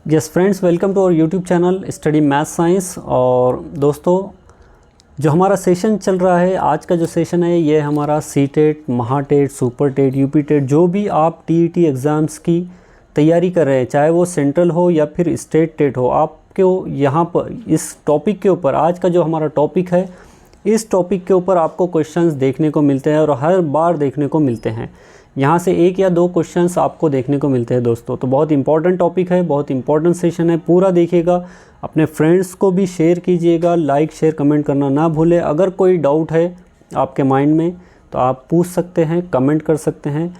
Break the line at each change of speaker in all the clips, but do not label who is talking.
Yes friends, welcome to our YouTube channel study math science. और दोस्तों, जो हमारा सेशन चल रहा है, आज का जो सेशन है ये हमारा C TET, MahaTET, super TET, UP TET, जो भी आप टीईटी एग्ज़ाम्स की तैयारी कर रहे हैं, चाहे वो सेंट्रल हो या फिर स्टेट टेट हो, आपको यहाँ पर इस टॉपिक के ऊपर, आज का जो हमारा टॉपिक है, इस टॉपिक के ऊपर आपको क्वेश्चंस देखने को मिलते हैं और हर बार देखने को मिलते हैं। यहाँ से एक या दो क्वेश्चंस आपको देखने को मिलते हैं दोस्तों। तो बहुत इंपॉर्टेंट टॉपिक है, बहुत इंपॉर्टेंट सेशन है, पूरा देखिएगा, अपने फ्रेंड्स को भी शेयर कीजिएगा, लाइक शेयर कमेंट करना ना भूलें। अगर कोई डाउट है आपके माइंड में तो आप पूछ सकते हैं, कमेंट कर सकते हैं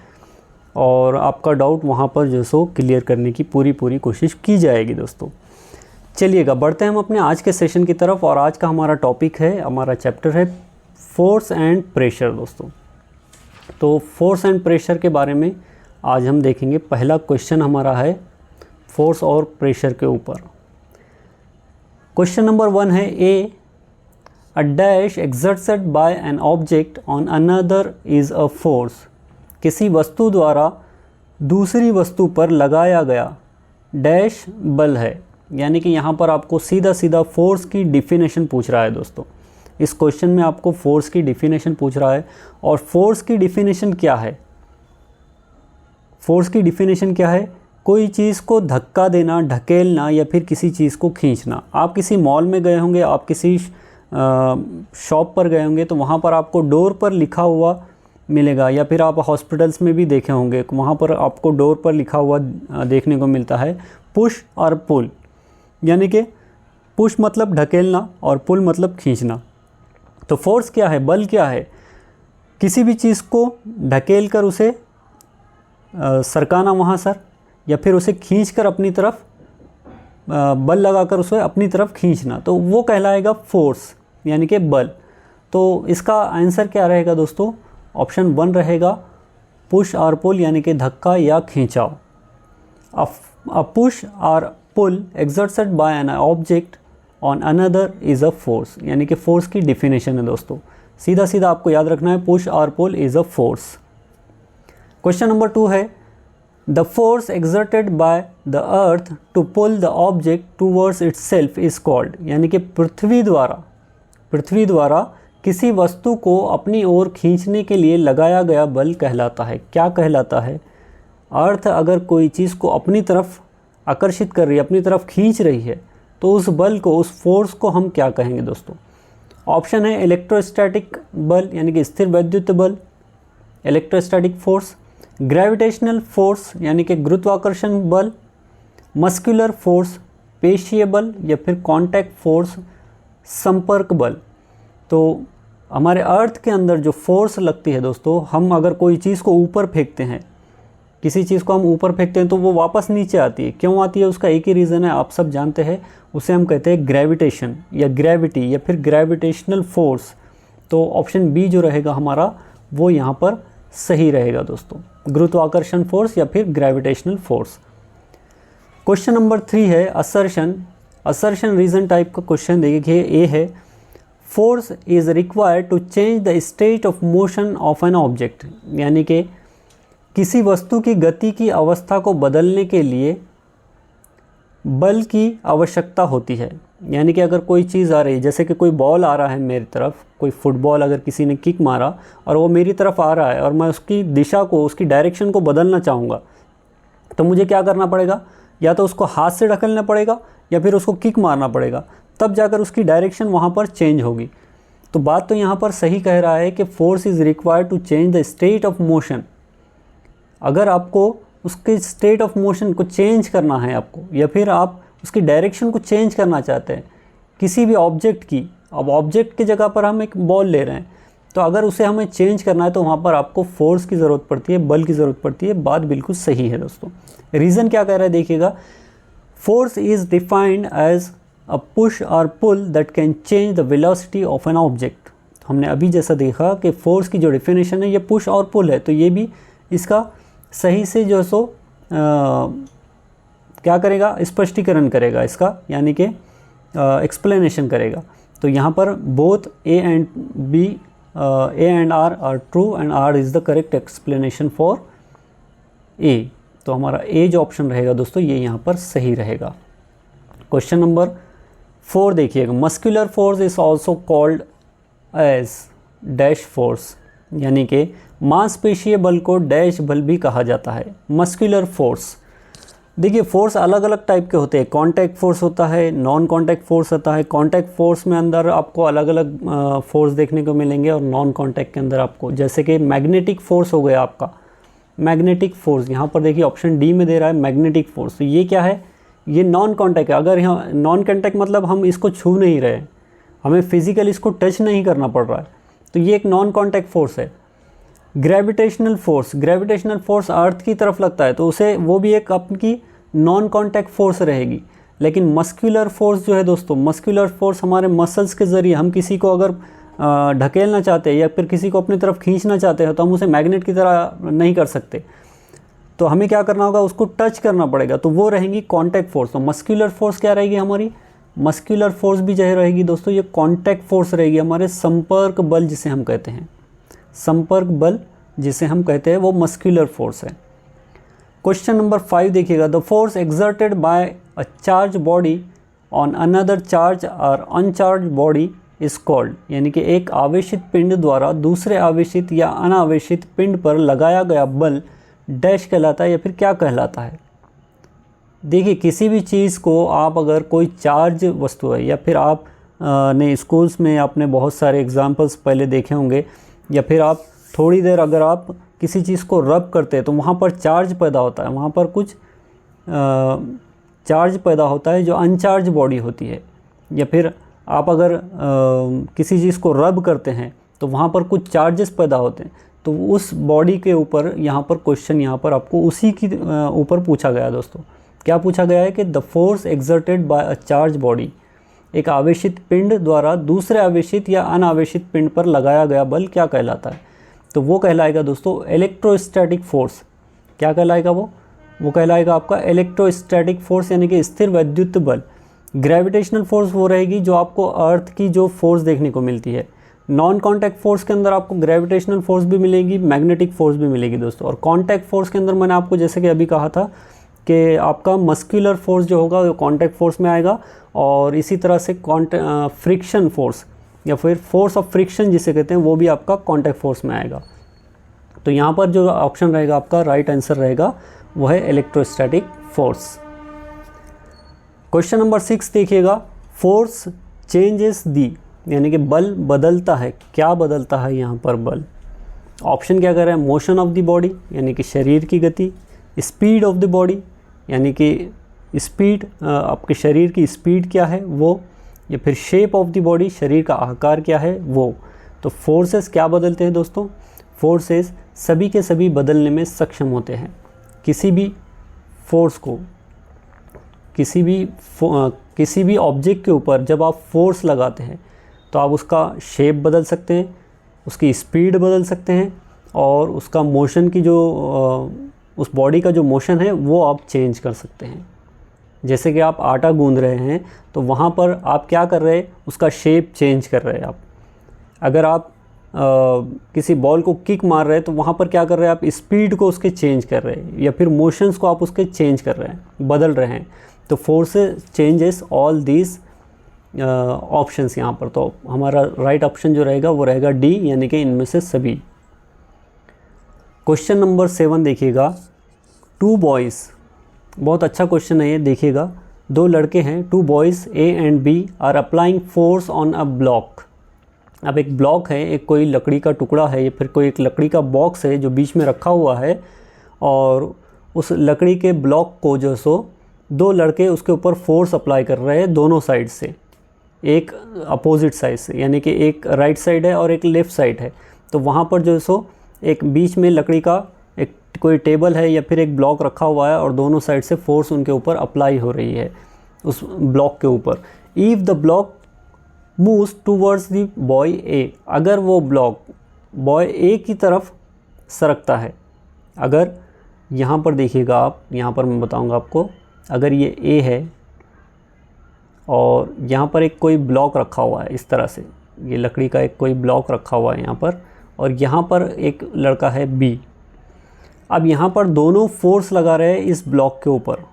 और आपका डाउट वहाँ पर जो सो क्लियर करने की पूरी कोशिश की जाएगी दोस्तों। चलिएगा, बढ़ते हैं हम अपने आज के सेशन की तरफ। और आज का हमारा टॉपिक है, हमारा चैप्टर है फोर्स एंड प्रेशर दोस्तों। तो फोर्स एंड प्रेशर के बारे में आज हम देखेंगे। पहला क्वेश्चन हमारा है फोर्स और प्रेशर के ऊपर। क्वेश्चन नंबर 1 है, a dash exerted by an object on another is a force. किसी वस्तु द्वारा दूसरी वस्तु पर लगाया गया डैश बल है। यानी कि यहाँ पर आपको सीधा सीधा फोर्स की डिफिनेशन पूछ रहा है दोस्तों। इस क्वेश्चन में आपको फोर्स की डिफिनेशन पूछ रहा है। और फोर्स की डिफिनेशन क्या है? फोर्स की डिफिनेशन क्या है? कोई चीज़ को धक्का देना, ढकेलना या फिर किसी चीज़ को खींचना। आप किसी मॉल में गए होंगे, आप किसी शॉप पर गए होंगे, तो वहाँ पर आपको डोर पर लिखा हुआ मिलेगा, या फिर आप हॉस्पिटल्स में भी देखे होंगे, वहाँ पर आपको डोर पर लिखा हुआ देखने को मिलता है पुश और पुल। यानी कि पुश मतलब ढकेलना और पुल मतलब खींचना। तो फोर्स क्या है, बल क्या है? किसी भी चीज़ को ढकेल कर उसे सरकाना वहाँ सर, या फिर उसे खींचकर अपनी तरफ बल लगाकर उसे अपनी तरफ खींचना, तो वो कहलाएगा फोर्स यानी कि बल। तो इसका आंसर क्या रहेगा दोस्तों? ऑप्शन 1 रहेगा, पुश और पुल यानी कि धक्का या खींचाव। अ पुश और pull exerted by an object on another is a force. यानी कि फोर्स की डिफिनेशन है दोस्तों। सीधा सीधा आपको याद रखना है, पुश और pull is a force. Question number 2 है, the force exerted by the earth to pull the object towards itself is called. यानी कि पृथ्वी द्वारा किसी वस्तु को अपनी ओर खींचने के लिए लगाया गया बल कहलाता है। क्या कहलाता है? अर्थ अगर कोई चीज़ को अपनी तरफ आकर्षित कर रही है, अपनी तरफ खींच रही है, तो उस बल को, उस फोर्स को हम क्या कहेंगे दोस्तों? ऑप्शन है इलेक्ट्रोस्टैटिक बल यानी कि स्थिर वैद्युत बल, इलेक्ट्रोस्टैटिक फोर्स, ग्रेविटेशनल फोर्स यानी कि गुरुत्वाकर्षण बल, मस्कुलर फोर्स पेशीय बल, या फिर कॉन्टैक्ट फोर्स संपर्क बल। तो हमारे अर्थ के अंदर जो फोर्स लगती है दोस्तों, हम अगर कोई चीज़ को ऊपर फेंकते हैं, किसी चीज़ को हम ऊपर फेंकते हैं तो वो वापस नीचे आती है। क्यों आती है? उसका एक ही रीज़न है, आप सब जानते हैं, उसे हम कहते हैं ग्रेविटेशन या ग्रेविटी या फिर ग्रेविटेशनल फोर्स। तो ऑप्शन बी जो रहेगा हमारा, वो यहाँ पर सही रहेगा दोस्तों, गुरुत्वाकर्षण फोर्स या फिर ग्रेविटेशनल फोर्स। क्वेश्चन नंबर 3 है, असर्शन रीजन टाइप का क्वेश्चन देखिए। ए है, force is required to change the state of motion of an object. यानी कि किसी वस्तु की गति की अवस्था को बदलने के लिए बल की आवश्यकता होती है। यानी कि अगर कोई चीज़ आ रही है, जैसे कि कोई बॉल आ रहा है मेरी तरफ, कोई फुटबॉल अगर किसी ने किक मारा और वो मेरी तरफ आ रहा है और मैं उसकी दिशा को, उसकी डायरेक्शन को बदलना चाहूँगा, तो मुझे क्या करना पड़ेगा? या तो उसको हाथ से ढकलना पड़ेगा या फिर उसको किक मारना पड़ेगा, तब जाकर उसकी डायरेक्शन वहाँ पर चेंज होगी। तो बात तो यहाँ पर सही कह रहा है कि force is required to change the state of motion. अगर आपको उसके स्टेट ऑफ मोशन को चेंज करना है आपको, या फिर आप उसकी डायरेक्शन को चेंज करना चाहते हैं किसी भी ऑब्जेक्ट की, अब ऑब्जेक्ट की जगह पर हम एक बॉल ले रहे हैं, तो अगर उसे हमें चेंज करना है तो वहाँ पर आपको फोर्स की ज़रूरत पड़ती है, बल की ज़रूरत पड़ती है। बात बिल्कुल सही है दोस्तों। रीज़न क्या कह रहा है देखिएगा, force is defined as a push और pull that can change the velocity of an object. हमने अभी जैसा देखा कि फोर्स की जो डिफिनेशन है ये पुश और पुल है, तो ये भी इसका सही से जो सो क्या करेगा, स्पष्टीकरण करेगा इसका, यानी कि एक्सप्लेनेशन करेगा। तो यहाँ पर both A and R true and R is the correct explanation for A. तो हमारा ए जो ऑप्शन रहेगा दोस्तों ये यहाँ पर सही रहेगा। क्वेश्चन नंबर 4 देखिएगा, muscular force is also called as dash force, यानी कि मांसपेशीय बल को डैश बल भी कहा जाता है। मस्कुलर फोर्स, देखिए फोर्स अलग अलग टाइप के होते हैं, कॉन्टैक्ट फोर्स होता है, नॉन कॉन्टैक्ट फोर्स होता है। कॉन्टैक्ट फोर्स में अंदर आपको अलग अलग फोर्स देखने को मिलेंगे और नॉन कॉन्टैक्ट के अंदर आपको, जैसे कि मैग्नेटिक फोर्स हो गया आपका, मैग्नेटिक फोर्स यहाँ पर देखिए ऑप्शन डी में दे रहा है मैग्नेटिक फोर्स, तो ये क्या है, ये नॉन कॉन्टैक्ट है। अगर यहाँ नॉन कॉन्टैक्ट मतलब हम इसको छू नहीं रहे, हमें फिजिकल इसको टच नहीं करना पड़ रहा है, तो ये एक नॉन कॉन्टैक्ट फोर्स है। ग्रेविटेशनल फोर्स, ग्रेविटेशनल फोर्स अर्थ की तरफ लगता है तो उसे वो भी एक आपकी नॉन कॉन्टैक्ट फोर्स रहेगी। लेकिन मस्कुलर फोर्स जो है दोस्तों, मस्कुलर फोर्स हमारे मसल्स के ज़रिए हम किसी को अगर ढकेलना चाहते हैं या फिर किसी को अपनी तरफ खींचना चाहते हैं तो हम उसे मैग्नेट की तरह नहीं कर सकते, तो हमें क्या करना होगा, उसको टच करना पड़ेगा, तो वो रहेंगी कॉन्टैक्ट फोर्स। तो मस्कुलर फोर्स क्या रहेगी हमारी, मस्कुलर फोर्स भी जो रहेगी दोस्तों ये कॉन्टैक्ट फोर्स रहेगी, हमारे संपर्क बल जिसे हम कहते हैं, संपर्क बल जिसे हम कहते हैं वो मस्कुलर फोर्स है। क्वेश्चन नंबर 5 देखिएगा, the force exerted bye a charge body on another charge और अनचार्ज बॉडी इज कॉल्ड, यानी कि एक आवेशित पिंड द्वारा दूसरे आवेशित या अनावेशित पिंड पर लगाया गया बल डैश कहलाता है या फिर क्या कहलाता है। देखिए किसी भी चीज़ को आप अगर कोई चार्ज वस्तु है, या फिर आप ने स्कूल्स में आपने बहुत सारे एग्जाम्पल्स पहले देखे होंगे, या फिर आप थोड़ी देर अगर आप किसी चीज़ को रब करते हैं तो वहाँ पर चार्ज पैदा होता है, वहाँ पर कुछ चार्ज पैदा होता है जो अनचार्ज बॉडी होती है। या फिर आप अगर किसी चीज़ को रब करते हैं तो वहाँ पर कुछ चार्जेस पैदा होते हैं, तो उस बॉडी के ऊपर यहाँ पर क्वेश्चन यहाँ पर आपको उसी की ऊपर पूछा गया है दोस्तों। क्या पूछा गया है कि the force exerted bye a charge body, एक आवेशित पिंड द्वारा दूसरे आवेशित या अनावेशित पिंड पर लगाया गया बल क्या कहलाता है। तो वो कहलाएगा दोस्तों इलेक्ट्रोस्टैटिक फोर्स। क्या कहलाएगा वो कहलाएगा आपका इलेक्ट्रोस्टैटिक फोर्स, यानी कि स्थिर वैद्युत बल। ग्रेविटेशनल फोर्स वो रहेगी जो आपको अर्थ की जो फोर्स देखने को मिलती है। नॉन कॉन्टैक्ट फोर्स के अंदर आपको ग्रेविटेशनल फोर्स भी मिलेगी, मैग्नेटिक फोर्स भी मिलेगी दोस्तों। और कॉन्टैक्ट फोर्स के अंदर मैंने आपको जैसे कि अभी कहा था कि आपका मस्कुलर फोर्स जो होगा वो कॉन्टैक्ट फोर्स में आएगा, और इसी तरह से फ्रिक्शन फोर्स या फिर फोर्स ऑफ फ्रिक्शन जिसे कहते हैं वो भी आपका कॉन्टैक्ट फोर्स में आएगा। तो यहाँ पर जो ऑप्शन रहेगा आपका राइट आंसर रहेगा वो है इलेक्ट्रोस्टैटिक फोर्स। क्वेश्चन नंबर 6 देखिएगा, फोर्स चेंजेस दी, यानी कि बल बदलता है, क्या बदलता है यहाँ पर बल। ऑप्शन क्या कर रहे हैं, मोशन ऑफ द बॉडी यानी कि शरीर की गति, स्पीड ऑफ द बॉडी यानी कि स्पीड आपके शरीर की स्पीड क्या है वो, या फिर शेप ऑफ द बॉडी शरीर का आकार क्या है वो। तो फोर्सेस क्या बदलते हैं दोस्तों, फोर्सेस सभी के सभी बदलने में सक्षम होते हैं। किसी भी फोर्स को किसी भी ऑब्जेक्ट के ऊपर जब आप फोर्स लगाते हैं तो आप उसका शेप बदल सकते हैं, उसकी स्पीड बदल सकते हैं, और उसका मोशन की जो उस बॉडी का जो मोशन है वो आप चेंज कर सकते हैं। जैसे कि आप आटा गूंद रहे हैं तो वहाँ पर आप क्या कर रहे हैं, उसका शेप चेंज कर रहे हैं आप। अगर आप किसी बॉल को किक मार रहे हैं तो वहाँ पर क्या कर रहे हैं, आप स्पीड को उसके चेंज कर रहे हैं, या फिर मोशंस को आप उसके चेंज कर रहे हैं, बदल रहे हैं। तो forces changes all these options यहाँ पर। तो हमारा राइट ऑप्शन जो रहेगा वो रहेगा डी, यानी कि इनमें से सभी। क्वेश्चन नंबर 7 देखिएगा, 2 बॉयज़, बहुत अच्छा क्वेश्चन है ये, देखिएगा। 2 लड़के हैं, 2 boys A and B are applying force on a block. अब एक ब्लॉक है, एक कोई लकड़ी का टुकड़ा है या फिर कोई एक लकड़ी का बॉक्स है जो बीच में रखा हुआ है, और उस लकड़ी के ब्लॉक को जो सो 2 लड़के उसके ऊपर फोर्स अप्लाई कर रहे हैं दोनों साइड से, एक अपोजिट साइड से, यानी कि एक राइट साइड है और एक लेफ़्ट साइड है। तो वहाँ पर जो सो एक बीच में लकड़ी का एक कोई टेबल है या फिर एक ब्लॉक रखा हुआ है, और दोनों साइड से फोर्स उनके ऊपर अप्लाई हो रही है उस ब्लॉक के ऊपर। If the block moves towards the boy A, अगर वो ब्लॉक बॉय ए की तरफ सरकता है, अगर यहाँ पर देखिएगा आप, यहाँ पर मैं बताऊँगा आपको, अगर ये ए है और यहाँ पर एक कोई ब्लॉक रखा हुआ है इस तरह से, ये लकड़ी का एक कोई ब्लॉक रखा हुआ है यहाँ पर, और यहाँ पर एक लड़का है बी। अब यहाँ पर दोनों फोर्स लगा रहे हैं इस ब्लॉक के ऊपर,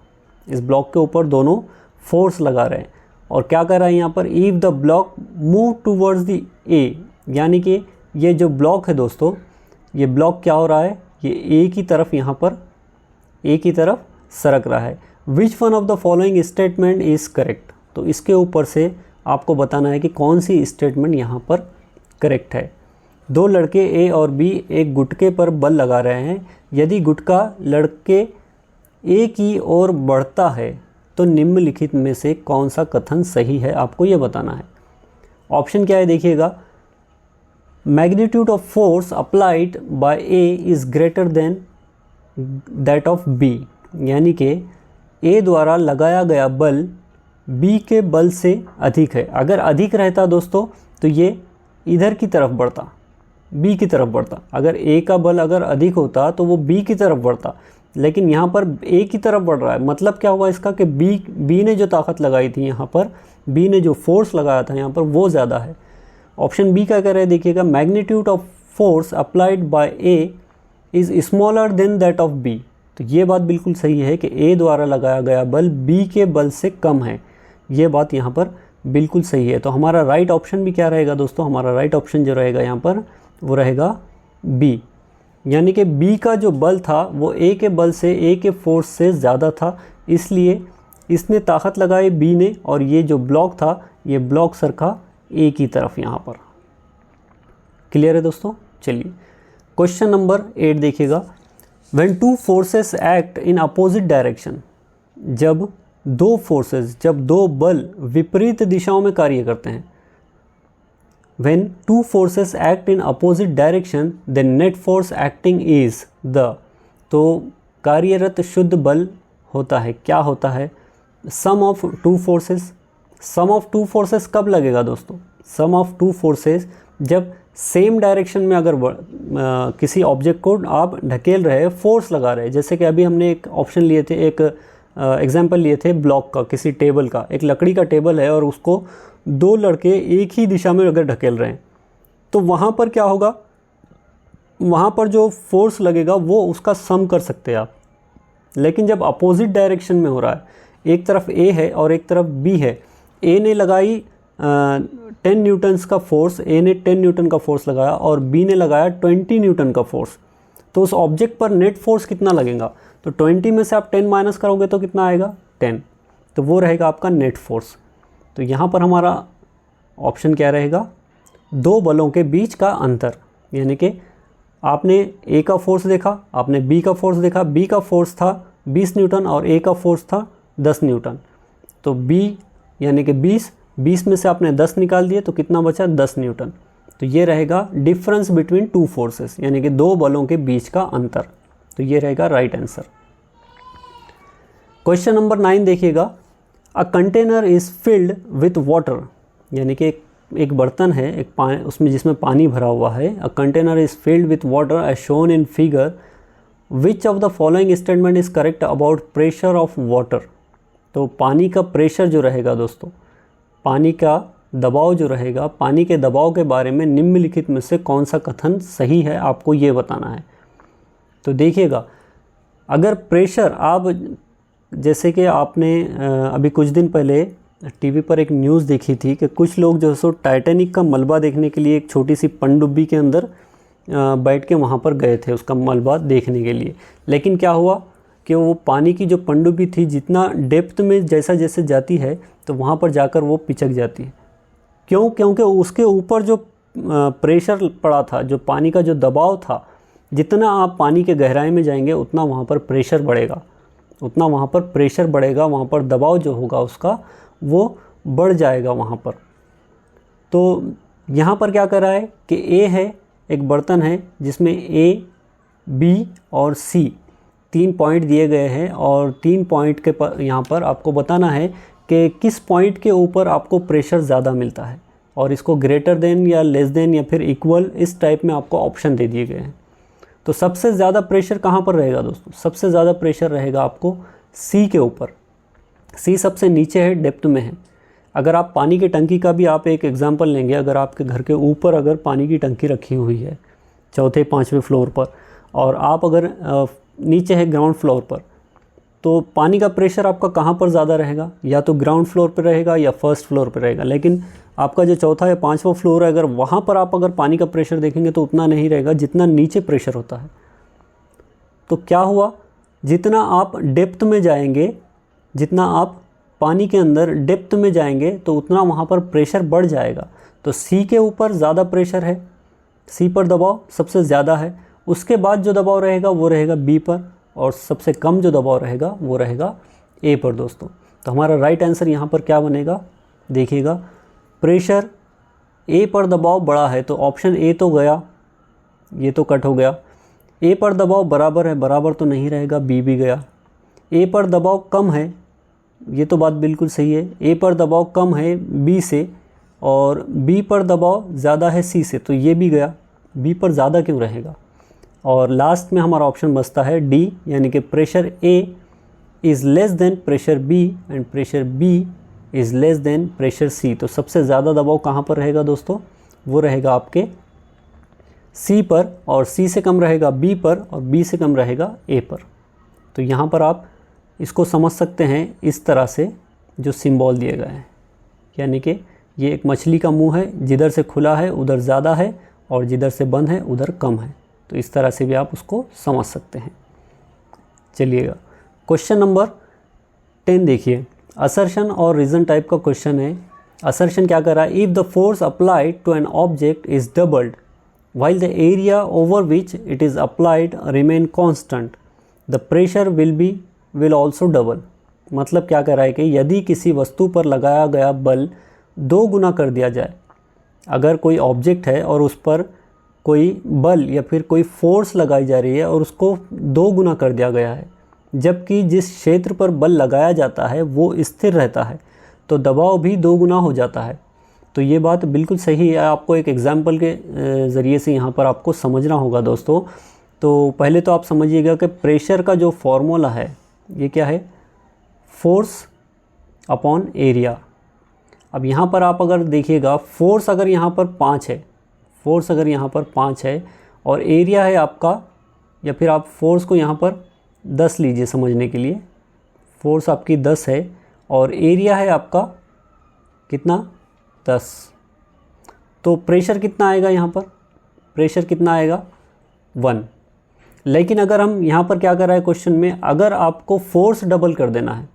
इस ब्लॉक के ऊपर दोनों फोर्स लगा रहे हैं। और क्या कर रहा है यहाँ पर, if the block move towards the ए, यानी कि ये जो ब्लॉक है दोस्तों, ये ब्लॉक क्या हो रहा है, ये ए की तरफ यहाँ पर ए की तरफ सरक रहा है। Which one of the following statement is correct, तो इसके ऊपर से आपको बताना है कि कौन सी स्टेटमेंट यहाँ पर करेक्ट है। दो लड़के ए और बी एक गुटके पर बल लगा रहे हैं। यदि गुटका लड़के ए की ओर बढ़ता है तो निम्नलिखित में से कौन सा कथन सही है, आपको ये बताना है। ऑप्शन क्या है देखिएगा, magnitude of force applied by A is greater than that of B, यानी कि ए द्वारा लगाया गया बल बी के बल से अधिक है। अगर अधिक रहता दोस्तों तो ये इधर की तरफ बढ़ता, बी की तरफ बढ़ता। अगर ए का बल अगर अधिक होता तो वो बी की तरफ बढ़ता, लेकिन यहाँ पर ए की तरफ बढ़ रहा है। मतलब क्या हुआ इसका कि बी ने जो ताकत लगाई थी यहाँ पर, बी ने जो फोर्स लगाया था यहाँ पर वो ज़्यादा है। ऑप्शन बी क्या कह रहे हैं देखिएगा, magnitude of force applied by A is smaller than that of B. तो ये बात बिल्कुल सही है कि ए द्वारा लगाया गया बल बी के बल से कम है, ये बात यहाँ पर बिल्कुल सही है। तो हमारा राइट ऑप्शन भी क्या रहेगा दोस्तों, हमारा राइट ऑप्शन जो रहेगा यहाँ पर वो रहेगा बी, यानी कि बी का जो बल था वो ए के बल से, ए के फोर्स से ज़्यादा था, इसलिए इसने ताकत लगाई बी ने, और ये जो ब्लॉक था ये ब्लॉक सरका ए की तरफ यहाँ पर। क्लियर है दोस्तों। चलिए क्वेश्चन नंबर 8 देखिएगा, when two forces act in opposite direction, जब दो फोर्सेस, जब दो बल विपरीत दिशाओं में कार्य करते हैं। When two forces act in opposite direction, the net force acting is the, तो कार्यरत शुद्ध बल होता है, क्या होता है, sum of two forces। sum of two forces कब लगेगा दोस्तों, sum of two forces जब सेम डायरेक्शन में अगर किसी ऑब्जेक्ट को आप ढकेल रहे हैं, फोर्स लगा रहे हैं। जैसे कि अभी हमने एक ऑप्शन लिए थे, एक एग्जाम्पल लिए थे ब्लॉक का, किसी टेबल का, एक लकड़ी का टेबल है और उसको दो लड़के एक ही दिशा में अगर ढकेल रहे हैं, तो वहाँ पर क्या होगा, वहाँ पर जो फोर्स लगेगा वो उसका सम कर सकते हैं आप। लेकिन जब अपोजिट डायरेक्शन में हो रहा है, एक तरफ ए है और एक तरफ बी है, ए ने लगाई 10 न्यूटन्स का फोर्स, ए ने 10 न्यूटन का फोर्स लगाया और बी ने लगाया 20 न्यूटन का फोर्स, तो उस ऑब्जेक्ट पर नेट फोर्स कितना लगेगा, तो 20 में से आप 10 माइनस करोगे तो कितना आएगा, 10, तो वो रहेगा आपका नेट फोर्स। तो यहाँ पर हमारा ऑप्शन क्या रहेगा, दो बलों के बीच का अंतर, यानी कि आपने ए का फोर्स देखा, आपने बी का फोर्स देखा, बी का फोर्स था 20 न्यूटन और ए का फोर्स था 10 न्यूटन, तो बी यानी कि 20 में से आपने 10 निकाल दिए तो कितना बचा, 10 न्यूटन। तो ये रहेगा डिफरेंस बिटवीन टू फोर्सेस, यानी कि दो बलों के बीच का अंतर। तो ये रहेगा राइट आंसर। क्वेश्चन नंबर 9 देखिएगा, अ container is filled with water, यानी कि एक बर्तन है, एक उसमें जिसमें पानी भरा हुआ है। A container is filled with water as shown in figure, which of the following statement is correct about pressure of water. तो पानी का प्रेशर जो रहेगा दोस्तों, पानी का दबाव जो रहेगा, पानी के दबाव के बारे में निम्नलिखित में से कौन सा कथन सही है, आपको ये बताना है। तो देखिएगा, अगर प्रेशर आप, जैसे कि आपने अभी कुछ दिन पहले टीवी पर एक न्यूज़ देखी थी कि कुछ लोग जो सो टाइटैनिक का मलबा देखने के लिए एक छोटी सी पनडुब्बी के अंदर बैठ के वहाँ पर गए थे उसका मलबा देखने के लिए। लेकिन क्या हुआ कि वो पानी की जो पनडुब्बी थी, जितना डेप्थ में जैसा जैसे जाती है तो वहाँ पर जाकर वो पिचक जाती है। क्यों? क्योंकि उसके ऊपर जो प्रेशर पड़ा था, जो पानी का जो दबाव था, जितना आप पानी के गहराई में जाएंगे उतना वहाँ पर प्रेशर बढ़ेगा, उतना वहाँ पर प्रेशर बढ़ेगा, वहाँ पर दबाव जो होगा उसका वो बढ़ जाएगा वहाँ पर। तो यहाँ पर क्या कर रहा है कि ए है, एक बर्तन है जिसमें ए, बी और सी 3 पॉइंट दिए गए हैं और 3 पॉइंट के यहाँ पर आपको बताना है कि किस पॉइंट के ऊपर आपको प्रेशर ज़्यादा मिलता है, और इसको ग्रेटर देन या लेस देन या फिर इक्वल, इस टाइप में आपको ऑप्शन दे दिए गए हैं। तो सबसे ज़्यादा प्रेशर कहाँ पर रहेगा दोस्तों? सबसे ज़्यादा प्रेशर रहेगा आपको सी के ऊपर। सी सबसे नीचे है, डेप्थ में है। अगर आप पानी की टंकी का भी आप एक एग्जांपल लेंगे, अगर आपके घर के ऊपर अगर पानी की टंकी रखी हुई है 4थे 5वें फ्लोर पर, और आप अगर नीचे है ग्राउंड फ्लोर पर, तो पानी का प्रेशर आपका कहाँ पर ज़्यादा रहेगा, या तो ग्राउंड फ्लोर पर रहेगा या फर्स्ट फ्लोर पर रहेगा। लेकिन आपका जो चौथा या पांचवा फ्लोर है, अगर वहाँ पर आप अगर पानी का प्रेशर देखेंगे तो उतना नहीं रहेगा जितना नीचे प्रेशर होता है। तो क्या हुआ, जितना आप डेप्थ में जाएंगे, जितना आप पानी के अंदर डेप्थ में जाएंगे तो उतना वहाँ पर प्रेशर बढ़ जाएगा। तो सी के ऊपर ज़्यादा प्रेशर है, सी पर दबाव सबसे ज़्यादा है। उसके बाद जो दबाव रहेगा वो रहेगा बी पर, और सबसे कम जो दबाव रहेगा वो रहेगा ए पर दोस्तों। तो हमारा राइट आंसर यहाँ पर क्या बनेगा, देखिएगा, प्रेशर ए पर दबाव बड़ा है, तो ऑप्शन ए तो गया, ये तो कट हो गया। ए पर दबाव बराबर है, बराबर तो नहीं रहेगा, बी भी गया। ए पर दबाव कम है, ये तो बात बिल्कुल सही है, ए पर दबाव कम है बी से, और बी पर दबाव ज़्यादा है सी से, तो ये भी गया, बी पर ज़्यादा क्यों रहेगा। और लास्ट में हमारा ऑप्शन बचता है डी, यानी कि pressure A is less than pressure B and pressure B is less than pressure C. तो सबसे ज़्यादा दबाव कहाँ पर रहेगा दोस्तों, वो रहेगा आपके सी पर, और सी से कम रहेगा बी पर, और बी से कम रहेगा ए पर। तो यहाँ पर आप इसको समझ सकते हैं इस तरह से, जो सिंबल दिए गए हैं, यानी कि ये एक मछली का मुंह है, जिधर से खुला है उधर ज़्यादा है, और जिधर से बंद है उधर कम है। तो इस तरह से भी आप उसको समझ सकते हैं। चलिएगा, क्वेश्चन नंबर 10 देखिए, असर्शन और रीज़न टाइप का क्वेश्चन है। असर्शन क्या कर रहा है, if the force applied to an object is doubled while the area over which it is applied remain constant, the pressure will also double। मतलब क्या कर रहा है कि यदि किसी वस्तु पर लगाया गया बल 2 गुना कर दिया जाए, अगर कोई ऑब्जेक्ट है और उस पर कोई बल या फिर कोई फोर्स लगाई जा रही है और उसको 2 गुना कर दिया गया है, जबकि जिस क्षेत्र पर बल लगाया जाता है वो स्थिर रहता है, तो दबाव भी 2 गुना हो जाता है। तो ये बात बिल्कुल सही है, आपको एक एग्जाम्पल के ज़रिए से यहाँ पर आपको समझना होगा दोस्तों। तो पहले तो आप समझिएगा कि प्रेशर का जो फॉर्मूला है ये क्या है, फोर्स अपॉन एरिया। अब यहाँ पर आप अगर देखिएगा, फोर्स अगर यहाँ पर 5 है, फोर्स अगर यहाँ पर 5 है, और एरिया है आपका, या फिर आप फोर्स को यहाँ पर 10 लीजिए समझने के लिए, फोर्स आपकी 10 है और एरिया है आपका कितना, 10। तो प्रेशर कितना आएगा यहाँ पर, प्रेशर कितना आएगा, 1। लेकिन अगर हम यहाँ पर क्या कर रहा है क्वेश्चन में, अगर आपको फोर्स डबल कर देना है,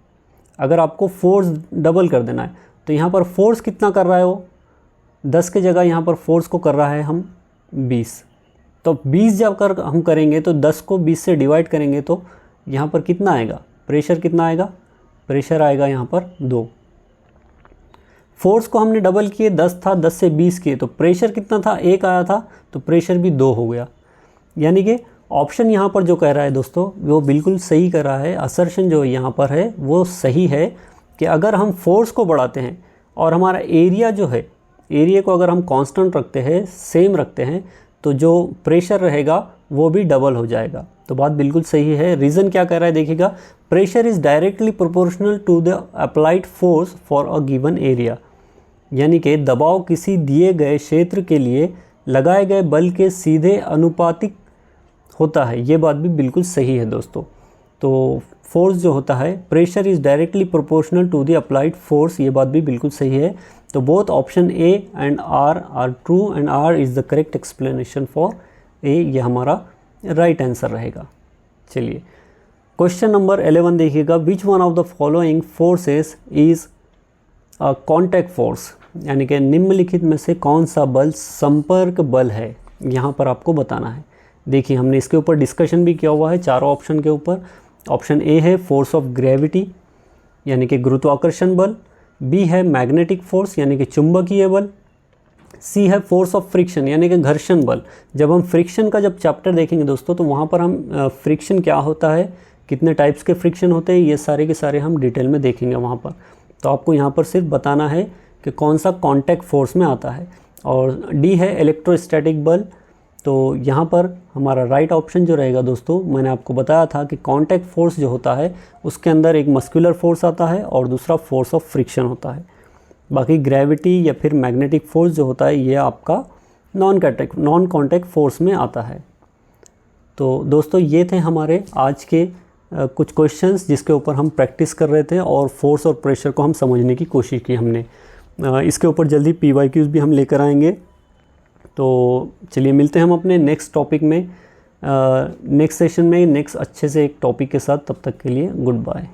अगर आपको फोर्स डबल कर देना है, तो यहाँ पर फोर्स कितना कर रहा है वो, 10 के जगह यहाँ पर फोर्स को कर रहा है हम 20। तो 20 जब कर हम करेंगे तो 10 को 20 से डिवाइड करेंगे तो यहाँ पर कितना आएगा, प्रेशर कितना आएगा, प्रेशर आएगा यहाँ पर 2। फोर्स को हमने डबल किए, 10 था, 10 से 20 किए, तो प्रेशर कितना था, 1 आया था, तो प्रेशर भी 2 हो गया। यानी कि ऑप्शन यहाँ पर जो कह रहा है दोस्तों वो बिल्कुल सही कर रहा है, असर्शन जो यहाँ पर है वो सही है कि अगर हम फोर्स को बढ़ाते हैं और हमारा एरिया जो है, एरिया को अगर हम कांस्टेंट रखते हैं, सेम रखते हैं, तो जो प्रेशर रहेगा वो भी डबल हो जाएगा। तो बात बिल्कुल सही है। रीज़न क्या कह रहा है देखिएगा, pressure is directly proportional to the applied force for a given area, यानी कि दबाव किसी दिए गए क्षेत्र के लिए लगाए गए बल के सीधे अनुपातिक होता है। ये बात भी बिल्कुल सही है दोस्तों। तो फोर्स जो होता है, pressure is directly proportional to the applied force, ये बात भी बिल्कुल सही है। तो both option A and R are true and R is the correct explanation for A, ये हमारा राइट आंसर रहेगा। चलिए, क्वेश्चन नंबर 11 देखिएगा, which one of the following forces is a contact force, यानी कि निम्नलिखित में से कौन सा बल संपर्क बल है, यहाँ पर आपको बताना है। देखिए, हमने इसके ऊपर डिस्कशन भी किया हुआ है चारों ऑप्शन के ऊपर। ऑप्शन ए है फोर्स ऑफ ग्रेविटी, यानी कि गुरुत्वाकर्षण बल, बी है मैग्नेटिक फोर्स, यानी कि चुंबकीय बल, सी है फोर्स ऑफ फ्रिक्शन, यानी कि घर्षण बल। जब हम फ्रिक्शन का जब चैप्टर देखेंगे दोस्तों, तो वहाँ पर हम फ्रिक्शन क्या होता है, कितने टाइप्स के फ्रिक्शन होते हैं, ये सारे के सारे हम डिटेल में देखेंगे वहाँ पर। तो आपको यहाँ पर सिर्फ बताना है कि कौन सा कॉन्टैक्ट फोर्स में आता है। और डी है इलेक्ट्रोस्टैटिक बल। तो यहाँ पर हमारा राइट ऑप्शन जो रहेगा दोस्तों, मैंने आपको बताया था कि कॉन्टैक्ट फोर्स जो होता है उसके अंदर एक मस्कुलर फोर्स आता है और दूसरा फोर्स ऑफ फ्रिक्शन होता है। बाकी ग्रेविटी या फिर मैग्नेटिक फोर्स जो होता है ये आपका नॉन कॉन्टैक्ट फोर्स में आता है। तो दोस्तों ये थे हमारे आज के कुछ क्वेश्चंस जिसके ऊपर हम प्रैक्टिस कर रहे थे और फोर्स और प्रेशर को हम समझने की कोशिश की हमने। इसके ऊपर जल्दी PYQs भी हम लेकर आएंगे। तो चलिए मिलते हैं हम अपने नेक्स्ट टॉपिक में, नेक्स्ट सेशन में नेक्स्ट अच्छे से एक टॉपिक के साथ। तब तक के लिए गुड बाय।